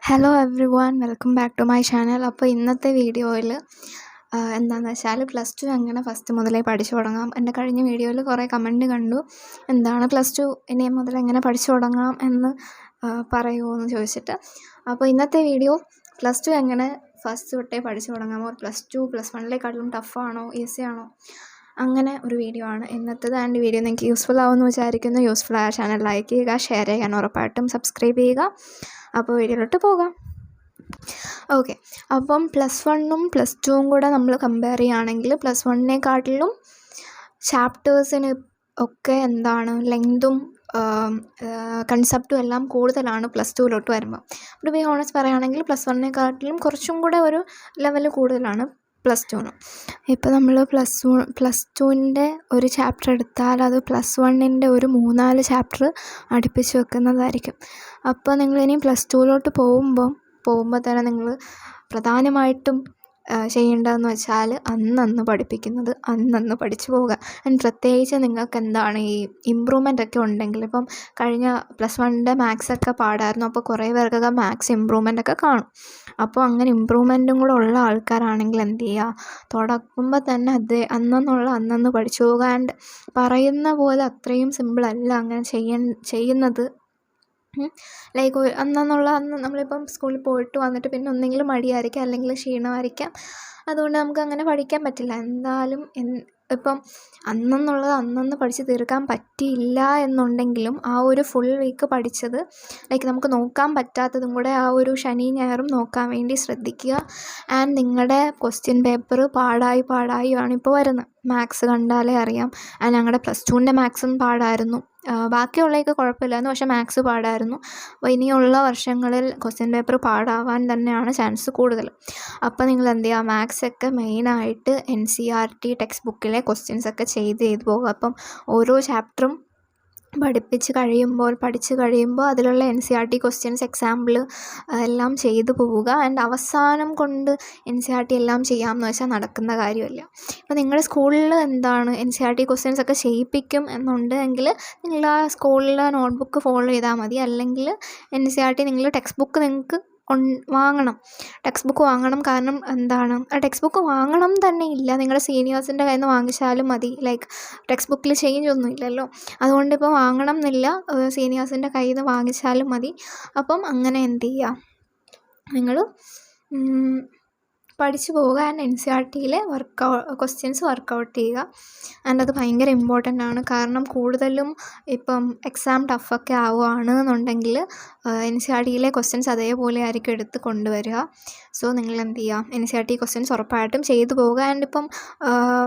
Hello everyone, welcome back to my channel. അപ്പോൾ ഇന്നത്തെ വീഡിയോയിൽ എന്താണെന്ന് വെച്ചാൽ പ്ലസ് ടു എങ്ങനെ ഫസ്റ്റ് മുതലേ പഠിച്ചു തുടങ്ങാം. എൻ്റെ കഴിഞ്ഞ വീഡിയോയിൽ കുറേ കമൻറ്റ് കണ്ടു, എന്താണ് പ്ലസ് ടു ഇനി മുതൽ എങ്ങനെ പഠിച്ചു തുടങ്ങാം എന്ന് പറയുമോ എന്ന് ചോദിച്ചിട്ട്. അപ്പോൾ ഇന്നത്തെ വീഡിയോ പ്ലസ് ടു എങ്ങനെ ഫസ്റ്റ് തൊട്ടേ പഠിച്ചു തുടങ്ങാമോ, പ്ലസ് വണ്ണിലേക്കാട്ടിലും ടഫാണോ ഈസി ആണോ, അങ്ങനെ ഒരു വീഡിയോ ആണ് ഇന്നത്തേത്. ആൻഡ് വീഡിയോ നിങ്ങൾക്ക് യൂസ്ഫുൾ ആവുമെന്ന് വിചാരിക്കുന്നു. യൂസ്ഫുൾ ആയ ചാനൽ ലൈക്ക് ചെയ്യുക, ഷെയർ ചെയ്യാൻ ഉറപ്പായിട്ടും സബ്സ്ക്രൈബ് ചെയ്യുക. അപ്പോൾ വീഡിയോയിലോട്ട് പോകാം. ഓക്കെ, അപ്പം പ്ലസ് വണ്ണും പ്ലസ് ടുവും കൂടെ നമ്മൾ കമ്പയർ ചെയ്യുകയാണെങ്കിൽ പ്ലസ് വണ്ണിനെക്കാട്ടിലും ചാപ്റ്റേഴ്സിന് ഒക്കെ എന്താണ് ലെങ്തും കൺസെപ്റ്റും എല്ലാം കൂടുതലാണ് പ്ലസ് ടുവിലോട്ട് വരുമ്പോൾ. ടു ബി ഓണസ്റ്റ് പറയുകയാണെങ്കിൽ പ്ലസ് വണ്ണിനെക്കാട്ടിലും കുറച്ചും കൂടെ ഒരു ലെവൽ കൂടുതലാണ് പ്ലസ് ടുവിന്. ഇപ്പോൾ നമ്മൾ പ്ലസ് ടുവിൻ്റെ ഒരു ചാപ്റ്റർ എടുത്താൽ അത് പ്ലസ് വണ്ണിൻ്റെ ഒരു 3-4 ചാപ്റ്റർ അടുപ്പിച്ച് വെക്കുന്നതായിരിക്കും. അപ്പോൾ നിങ്ങളിനി പ്ലസ് ടുവിലോട്ട് പോകുമ്പോൾ തന്നെ നിങ്ങൾ പ്രധാനമായിട്ടും ചെയ്യേണ്ടതെന്ന് വെച്ചാൽ അന്നന്ന് പഠിപ്പിക്കുന്നത് അന്നന്ന് പഠിച്ചു പോവുക. ആൻഡ് പ്രത്യേകിച്ച് നിങ്ങൾക്ക് എന്താണ് ഈ ഇമ്പ്രൂവ്മെൻ്റ് ഒക്കെ ഉണ്ടെങ്കിൽ, ഇപ്പം കഴിഞ്ഞ പ്ലസ് വണ്ണിൻ്റെ മാത്സൊക്കെ പാടായിരുന്നു, അപ്പോൾ കുറേ പേർക്കൊക്കെ മാത്സ് ഇമ്പ്രൂവ്മെൻ്റ് ഒക്കെ കാണും. അപ്പോൾ അങ്ങനെ ഇമ്പ്രൂവ്മെൻറ്റും കൂടെ ഉള്ള ആൾക്കാരാണെങ്കിൽ എന്ത് ചെയ്യുക, തുടങ്ങുമ്പോൾ തന്നെ അന്നന്ന് പഠിച്ചു പോവുക. ആൻഡ് പറയുന്ന പോലെ അത്രയും സിമ്പിളല്ല അങ്ങനെ ചെയ്യുന്നത്. ലൈക്ക് അന്ന് നമ്മളിപ്പം സ്കൂളിൽ പോയിട്ട് വന്നിട്ട് പിന്നെ ഒന്നെങ്കിലും മടിയായിരിക്കാം അല്ലെങ്കിൽ ക്ഷീണമായിരിക്കാം. അതുകൊണ്ട് നമുക്ക് അങ്ങനെ പഠിക്കാൻ പറ്റില്ല. എന്തായാലും ഇപ്പം അന്നന്ന് പഠിച്ച് തീർക്കാൻ പറ്റിയില്ല എന്നുണ്ടെങ്കിലും ആ ഒരു ഫുൾ വീക്ക് പഠിച്ചത് ലൈക്ക് നമുക്ക് നോക്കാൻ പറ്റാത്തതും കൂടെ ആ ഒരു ശനി ഞായറും നോക്കാൻ വേണ്ടി ശ്രദ്ധിക്കുക. ആൻഡ് നിങ്ങളുടെ ക്വസ്റ്റ്യൻ പേപ്പർ പാടായി ആണ് ഇപ്പോൾ വരുന്നത്. മാത്സ് കണ്ടാലേ അറിയാം. ആൻഡ് ഞങ്ങളുടെ പ്ലസ് ടുവിൻ്റെ മാത്സും പാടായിരുന്നു. ബാക്കിയുള്ളതൊക്കെ കുഴപ്പമില്ലായിരുന്നു, പക്ഷേ മാത്സ് പാടായിരുന്നു. അപ്പോൾ ഇനിയുള്ള വർഷങ്ങളിൽ ക്വസ്റ്റ്യൻ പേപ്പർ പാടാവാൻ തന്നെയാണ് ചാൻസ് കൂടുതൽ. അപ്പോൾ നിങ്ങൾ എന്ത് ചെയ്യുക, മാത്സൊക്കെ മെയിനായിട്ട് NCERT ടെക്സ്റ്റ് ബുക്കിലെ ക്വസ്റ്റ്യൻസൊക്കെ ചെയ്ത് പോകുക. അപ്പം ഓരോ ചാപ്റ്ററും പഠിച്ചു കഴിയുമ്പോൾ അതിലുള്ള NCERT ക്വസ്റ്റ്യൻസ് എക്സാമ്പിൾ എല്ലാം ചെയ്തു പോവുക. ആൻഡ് അവസാനം കൊണ്ട് NCERT എല്ലാം ചെയ്യാമെന്ന് വെച്ചാൽ നടക്കുന്ന കാര്യമല്ല. ഇപ്പോൾ നിങ്ങളുടെ സ്കൂളിൽ എന്താണ് NCERT ക്വസ്റ്റ്യൻസ് ഒക്കെ ചെയ്യിപ്പിക്കും എന്നുണ്ടെങ്കിൽ നിങ്ങൾ ആ സ്കൂളിലെ നോട്ട്ബുക്ക് ഫോളോ ചെയ്താൽ മതി. അല്ലെങ്കിൽ NCERT നിങ്ങൾ ടെക്സ്റ്റ് ബുക്ക് നിങ്ങൾക്ക് ടെക്സ്റ്റ് ബുക്ക് വാങ്ങണം. കാരണം എന്താണ്, ആ ടെക്സ്റ്റ് ബുക്ക് വാങ്ങണം തന്നെ ഇല്ല, നിങ്ങളുടെ സീനിയേഴ്സിൻ്റെ കയ്യിൽ നിന്ന് വാങ്ങിച്ചാലും മതി. ലൈക്ക് ടെക്സ്റ്റ് ബുക്കിൽ ചേഞ്ച് ഒന്നും ഇല്ലല്ലോ, അതുകൊണ്ട് ഇപ്പോൾ വാങ്ങണം എന്നില്ല, സീനിയേഴ്സിൻ്റെ കയ്യിൽ നിന്ന് വാങ്ങിച്ചാലും മതി. അപ്പം അങ്ങനെ എന്ത് ചെയ്യുക, നിങ്ങൾ പഠിച്ചു പോവുക. ആൻഡ് NCERTയിലെ ക്വസ്റ്റ്യൻസ് വർക്കൗട്ട് ചെയ്യുക. ആൻഡ് അത് ഭയങ്കര ഇമ്പോർട്ടൻ്റ് ആണ്. കാരണം കൂടുതലും ഇപ്പം എക്സാം ടഫൊക്കെ ആവുകയാണെന്നുണ്ടെങ്കിൽ NCERTയിലെ ക്വസ്റ്റ്യൻസ് അതേപോലെ ആയിരിക്കും എടുത്ത് കൊണ്ടുവരിക. സോ നിങ്ങൾ എന്ത് ചെയ്യുക, NCERT ക്വസ്റ്റ്യൻസ് ഉറപ്പായിട്ടും ചെയ്തു പോവുക. ആൻഡ് ഇപ്പം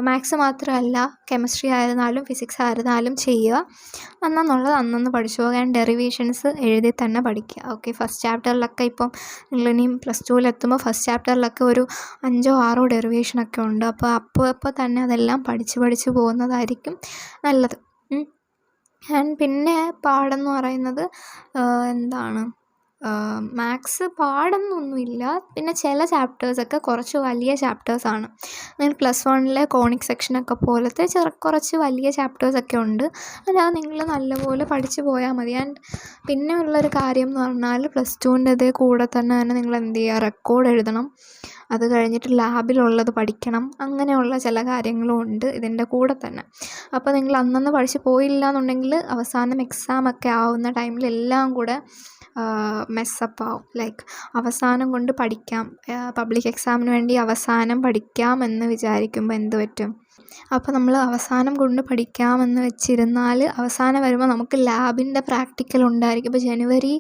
മാത്സ് മാത്രമല്ല, കെമിസ്ട്രി ആയിരുന്നാലും ഫിസിക്സ് ആയിരുന്നാലും ചെയ്യുക. അന്നന്ന് പഠിച്ചു പോവുക. ആൻഡ് ഡെറിവേഷൻസ് എഴുതി തന്നെ പഠിക്കുക. ഓക്കെ, ഫസ്റ്റ് ചാപ്റ്ററിലൊക്കെ ഇപ്പം നിങ്ങളിനിയും പ്ലസ് ടുവിലെത്തുമ്പോൾ ഫസ്റ്റ് ചാപ്റ്ററിലൊക്കെ ഒരു 5-6 ഡെറിവേഷനൊക്കെ ഉണ്ട്. അപ്പോൾ തന്നെ അതെല്ലാം പഠിച്ച് പോകുന്നതായിരിക്കും നല്ലത്. ആൻഡ് പിന്നെ പാടെന്ന് പറയുന്നത് എന്താണ്, മാത്സ് പാടെന്നൊന്നുമില്ല. പിന്നെ ചില ചാപ്റ്റേഴ്സൊക്കെ കുറച്ച് വലിയ ചാപ്റ്റേഴ്സാണ്. നിങ്ങൾ പ്ലസ് വണ്ണിലെ കോണിക് സെക്ഷനൊക്കെ പോലത്തെ കുറച്ച് വലിയ ചാപ്റ്റേഴ്സൊക്കെ ഉണ്ട്. അല്ലാതെ നിങ്ങൾ നല്ലപോലെ പഠിച്ചു പോയാൽ മതി. ആൻഡ് പിന്നെ ഉള്ളൊരു കാര്യം എന്ന് പറഞ്ഞാൽ പ്ലസ് ടുവിൻ്റെ കൂടെ തന്നെ നിങ്ങൾ എന്ത് ചെയ്യുക, റെക്കോർഡ് എഴുതണം. അത് കഴിഞ്ഞിട്ട് ലാബിലുള്ളത് പഠിക്കണം. അങ്ങനെയുള്ള ചില കാര്യങ്ങളും ഉണ്ട് ഇതിൻ്റെ കൂടെ തന്നെ. അപ്പോൾ നിങ്ങൾ അന്നന്ന് പഠിച്ച് പോയില്ല എന്നുണ്ടെങ്കിൽ അവസാനം എക്സാമൊക്കെ ആവുന്ന ടൈമിൽ എല്ലാം കൂടെ മെസ്സപ്പ് ആവും. ലൈക്ക് അവസാനം കൊണ്ട് പഠിക്കാം, പബ്ലിക് എക്സാമിന് വേണ്ടി അവസാനം പഠിക്കാമെന്ന് വിചാരിക്കുമ്പോൾ എന്ത് പറ്റും, അപ്പോൾ നമ്മൾ അവസാനം കൊണ്ട് പഠിക്കാമെന്ന് വെച്ചിരുന്നാൽ അവസാനം വരുമ്പോൾ നമുക്ക് ലാബിൻ്റെ പ്രാക്ടിക്കൽ ഉണ്ടായിരിക്കും. ഇപ്പോൾ ജനുവരി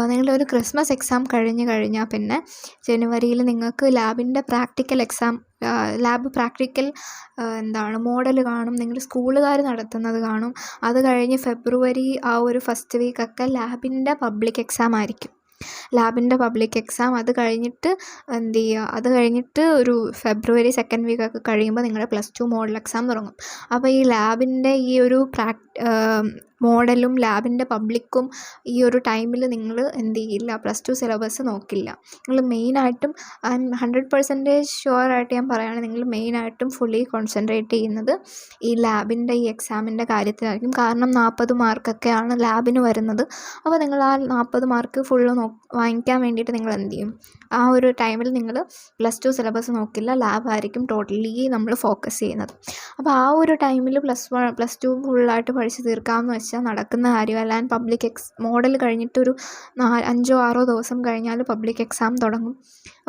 നിങ്ങളുടെ ഒരു ക്രിസ്മസ് എക്സാം കഴിഞ്ഞാൽ പിന്നെ ജനുവരിയിൽ നിങ്ങൾക്ക് ലാബിൻ്റെ practical exam, lab practical model കാണും, നിങ്ങൾ സ്കൂളുകാർ നടത്തുന്നത് കാണും. അത് കഴിഞ്ഞ് ഫെബ്രുവരി ആ ഒരു ഫസ്റ്റ് വീക്കൊക്കെ ലാബിൻ്റെ പബ്ലിക് എക്സാം ആയിരിക്കും. അത് കഴിഞ്ഞിട്ട് എന്ത് ചെയ്യുക, അത് കഴിഞ്ഞിട്ട് ഒരു ഫെബ്രുവരി സെക്കൻഡ് വീക്കൊക്കെ കഴിയുമ്പോൾ നിങ്ങളുടെ പ്ലസ് ടു മോഡൽ എക്സാം തുടങ്ങും. അപ്പോൾ ഈ ലാബിൻ്റെ ഈ ഒരു മോഡലും ലാബിൻ്റെ പബ്ലിക്കും ഈ ഒരു ടൈമിൽ നിങ്ങൾ എന്ത് ചെയ്യില്ല, +2 സിലബസ് നോക്കില്ല. നിങ്ങൾ മെയിനായിട്ടും 100% ഷുവറായിട്ട് ഞാൻ പറയുകയാണെങ്കിൽ നിങ്ങൾ മെയിനായിട്ടും ഫുള്ളി കോൺസെൻട്രേറ്റ് ചെയ്യുന്നത് ഈ ലാബിൻ്റെ ഈ എക്സാമിൻ്റെ കാര്യത്തിലായിരിക്കും. കാരണം 40 മാർക്കൊക്കെയാണ് ലാബിന് വരുന്നത്. അപ്പോൾ നിങ്ങൾ ആ 40 മാർക്ക് ഫുള്ള് വാങ്ങിക്കാൻ വേണ്ടിയിട്ട് നിങ്ങൾ എന്ത് ചെയ്യും, ആ ഒരു ടൈമിൽ നിങ്ങൾ +2 സിലബസ് നോക്കില്ല, ലാബായിരിക്കും ടോട്ടലി നമ്മൾ ഫോക്കസ് ചെയ്യുന്നത്. അപ്പോൾ ആ ഒരു ടൈമിൽ +2 ഫുള്ളായിട്ട് പഠിച്ച് തീർക്കാമെന്ന് വെച്ചാൽ നടക്കുന്ന കാര്യമല്ല. ആൻഡ് പബ്ലിക് മോഡൽ കഴിഞ്ഞിട്ടൊരു 5-6 ദിവസം കഴിഞ്ഞാൽ പബ്ലിക് എക്സാം തുടങ്ങും.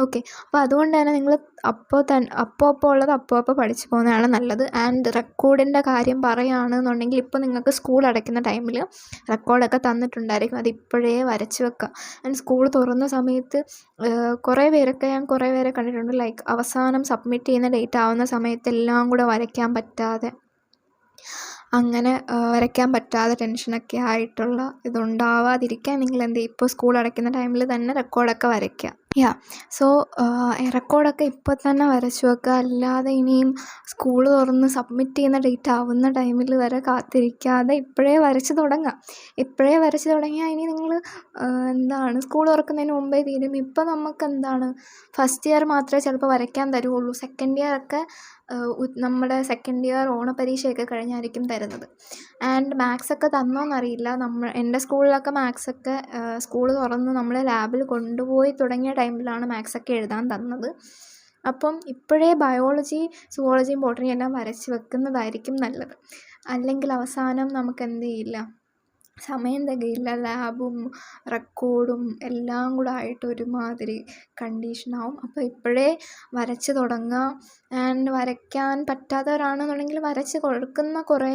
ഓക്കെ, അപ്പോൾ അതുകൊണ്ട് തന്നെ നിങ്ങൾ അപ്പോൾ ഉള്ളത് അപ്പോൾ പഠിച്ചു പോകുന്നതാണ് നല്ലത്. ആൻഡ് റെക്കോർഡിൻ്റെ കാര്യം പറയുകയാണെന്നുണ്ടെങ്കിൽ ഇപ്പോൾ നിങ്ങൾക്ക് സ്കൂൾ അടയ്ക്കുന്ന ടൈമിൽ റെക്കോർഡൊക്കെ തന്നിട്ടുണ്ടായിരിക്കും. അത് ഇപ്പോഴേ വരച്ച് വെക്കുക. ആൻഡ് സ്കൂൾ തുറന്ന സമയത്ത് ഞാൻ കുറേ പേരെ കണ്ടിട്ടുണ്ട്, ലൈക്ക് അവസാനം സബ്മിറ്റ് ചെയ്യുന്ന ഡേറ്റ് ആവുന്ന സമയത്ത് എല്ലാം കൂടെ വരയ്ക്കാൻ പറ്റാതെ ടെൻഷനൊക്കെ ആയിട്ടുള്ള ഇതുണ്ടാവാതിരിക്കാൻ നിങ്ങൾ എന്ത് ചെയ്യും, ഇപ്പോൾ സ്കൂൾ അടയ്ക്കുന്ന ടൈമിൽ തന്നെ റെക്കോർഡൊക്കെ വരയ്ക്കുക. സോ റെക്കോർഡൊക്കെ ഇപ്പോൾ തന്നെ വരച്ച് വെക്കുക. അല്ലാതെ ഇനിയും സ്കൂൾ തുറന്ന് സബ്മിറ്റ് ചെയ്യുന്ന ഡേറ്റ് ആവുന്ന ടൈമിൽ വരെ കാത്തിരിക്കാതെ ഇപ്പോഴേ വരച്ച് തുടങ്ങിയാൽ ഇനി നിങ്ങൾ സ്കൂൾ തുറക്കുന്നതിന് മുമ്പേ തീരും. ഇപ്പോൾ നമുക്ക് ഫസ്റ്റ് ഇയർ മാത്രമേ ചിലപ്പോൾ വരയ്ക്കാൻ തരുള്ളൂ. സെക്കൻഡ് ഇയർ ഒക്കെ നമ്മുടെ സെക്കൻഡ് ഇയർ ഓണപരീക്ഷയൊക്കെ കഴിഞ്ഞായിരിക്കും തരുന്നത്. ആൻഡ് മാത്സൊക്കെ തന്നോന്നറിയില്ല. എൻ്റെ സ്കൂളിലൊക്കെ മാത്സൊക്കെ സ്കൂൾ തുറന്ന് നമ്മൾ ലാബിൽ കൊണ്ടുപോയി തുടങ്ങിയ ടൈമിലാണ് മാത്സൊക്കെ എഴുതാൻ തന്നത്. അപ്പം ഇപ്പോഴേ ബയോളജി, സുവോളജിയും ബോട്ടണിയും എല്ലാം വരച്ച് വെക്കുന്നതായിരിക്കും നല്ലത്. അല്ലെങ്കിൽ അവസാനം നമുക്ക് എന്ത് ചെയ്യില്ല, സമയം തികയില്ല. ലാബും റെക്കോർഡും എല്ലാം കൂടെ ആയിട്ട് ഒരുമാതിരി കണ്ടീഷനാവും. അപ്പോൾ ഇപ്പോഴേ വരച്ച് തുടങ്ങുക. ആൻഡ് വരയ്ക്കാൻ പറ്റാത്തവരാണെന്നുണ്ടെങ്കിൽ വരച്ച് കൊടുക്കുന്ന കുറേ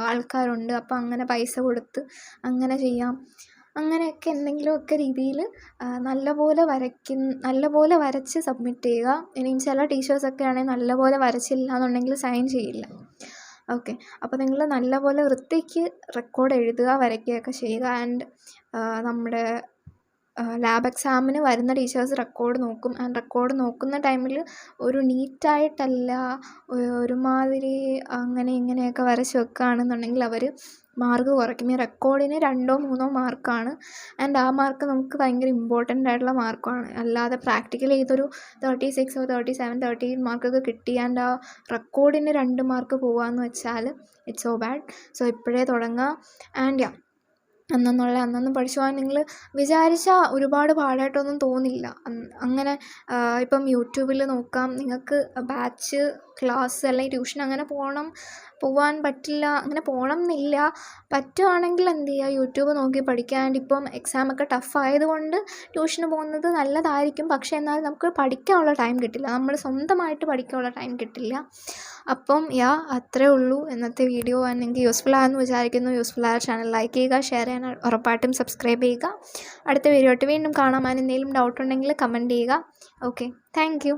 ആൾക്കാരുണ്ട്. അപ്പോൾ അങ്ങനെ പൈസ കൊടുത്ത് അങ്ങനെ ചെയ്യാം. അങ്ങനെയൊക്കെ എന്തെങ്കിലുമൊക്കെ രീതിയിൽ നല്ലപോലെ വരച്ച് സബ്മിറ്റ് ചെയ്യുക. ഇനിയും ചില ടീച്ചേഴ്സൊക്കെ ആണെങ്കിൽ നല്ലപോലെ വരച്ചില്ല എന്നുണ്ടെങ്കിൽ സൈൻ ചെയ്യില്ല. ഓക്കെ, അപ്പോൾ നിങ്ങൾ നല്ലപോലെ വൃത്തിക്ക് റെക്കോർഡ് എഴുതുക, വരയ്ക്കുകയൊക്കെ ചെയ്യുക. ആൻഡ് നമ്മുടെ ലാബ് എക്സാമിന് വരുന്ന ടീച്ചേഴ്സ് റെക്കോർഡ് നോക്കും. ആൻഡ് റെക്കോർഡ് നോക്കുന്ന ടൈമിൽ ഒരു നീറ്റായിട്ടല്ല, ഒരുമാതിരി അങ്ങനെ ഇങ്ങനെയൊക്കെ വരച്ച് വെക്കുകയാണെന്നുണ്ടെങ്കിൽ അവർ മാർക്ക് കുറയ്ക്കും. ഈ റെക്കോർഡിന് 2-3 മാർക്കാണ്. ആൻഡ് ആ മാർക്ക് നമുക്ക് ഭയങ്കര ഇമ്പോർട്ടൻ്റ് ആയിട്ടുള്ള മാർക്കാണ്. അല്ലാതെ പ്രാക്ടിക്കൽ ചെയ്തൊരു 36 or 37, 13 മാർക്കൊക്കെ കിട്ടി ആൻഡ് ആ റെക്കോർഡിന് 2 മാർക്ക് പോവാന്ന് വെച്ചാൽ ഇറ്റ്സ് സോ ബാഡ്. സോ ഇപ്പോഴേ തുടങ്ങുക. ആൻഡ് അന്നന്ന് പഠിച്ചു പോകാൻ നിങ്ങൾ വിചാരിച്ചാൽ ഒരുപാട് പാടായിട്ടൊന്നും തോന്നില്ല. അങ്ങനെ ഇപ്പം യൂട്യൂബിൽ നോക്കാം. നിങ്ങൾക്ക് ബാച്ച്, ക്ലാസ് അല്ലെങ്കിൽ ട്യൂഷൻ അങ്ങനെ പോവാൻ പറ്റില്ല, അങ്ങനെ പോകണം എന്നില്ല. പറ്റുവാണെങ്കിൽ എന്ത് ചെയ്യുക, യൂട്യൂബ് നോക്കി പഠിക്കാൻ. ഇപ്പം എക്സാമൊക്കെ ടഫ് ആയതുകൊണ്ട് ട്യൂഷന് പോകുന്നത് നല്ലതായിരിക്കും. പക്ഷേ എന്നാൽ നമുക്ക് പഠിക്കാനുള്ള ടൈം കിട്ടില്ല, നമ്മൾ സ്വന്തമായിട്ട് പഠിക്കാനുള്ള ടൈം കിട്ടില്ല. അപ്പം അത്രേ ഉള്ളൂ ഇന്നത്തെ വീഡിയോ. എനിക്ക് യൂസ്ഫുൾ ആയെന്ന് വിചാരിക്കുന്നു. യൂസ്ഫുൾ ആയ ചാനൽ ലൈക്ക് ചെയ്യുക, ഷെയർ ചെയ്യാൻ ഉറപ്പായിട്ടും സബ്സ്ക്രൈബ് ചെയ്യുക. അടുത്ത വീഡിയോ ആയിട്ട് വീണ്ടും കാണാം. എന്തെങ്കിലും ഡൗട്ട് ഉണ്ടെങ്കിൽ കമൻറ്റ് ചെയ്യുക. Okay, thank you.